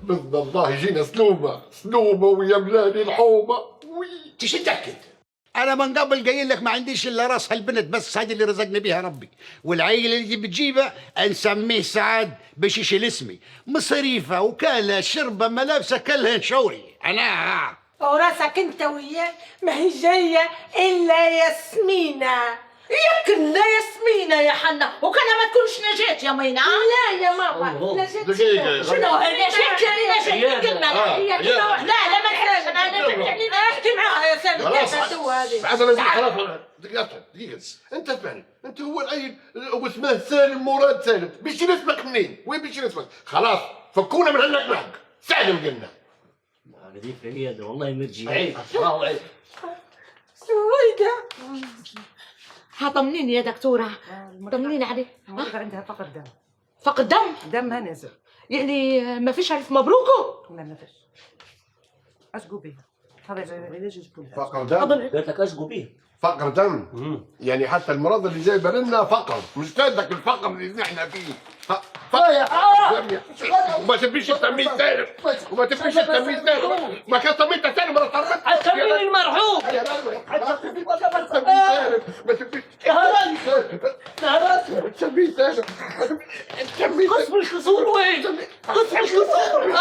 بإذن الله يجينا سلومة ويا بلادي الحومة. تيش تأكد؟ انا من قبل قايل لك ما عنديش الا راس هالبنت بس، هذه اللي رزقني بها ربي، والعيل اللي بتجيبه نسميه سعد باش يشيل اسمي، مصاريفه وكاله شربه ملابسه كلها شوري انا. وراسك انت وياه ما هي جايه الا ياسمينه. يمكن لا ياسمينة يا حنا، وكان ما تكونش نجاة يا مينا. لا يا ماما نجيت. دقيقة شنو نجاة قلنا لا ما نحتاج. انا احكي معاها يا سامي. دقيقة انت اسمعني، انت هو العيل واسمه سالم مراد سالم، بيشيل اسمك منين؟ وين بيشيل اسمك؟ خلاص فكونا من هالنقنق، سالم قلنا. قاعدين في عيادة والله مرجي عيب حرام عيب. سويدة طمنيني يا دكتورة، طمنيني عليه. عندها فقد دم. فقد دم؟ دمها نازل. يعني ما فيش ألف مبروك؟ لا ما فيش. اشقوا بيها. هذا علاج الكل. فقر دم؟ قالت لك اشقوا بيه. فقر دم؟ يعني حتى المرض اللي جايبه لنا فقر، مش فادك الفقر اللي نحن فيه. وما تبيش التمرين ثالث، وما تبيش التمرين ثالث، ما كان تمرين ثالث ما طربت. التمرين المرحوم. ما تبيش نهارات التمرين ثالث. قسم الكسور وين؟ قسم الكسور.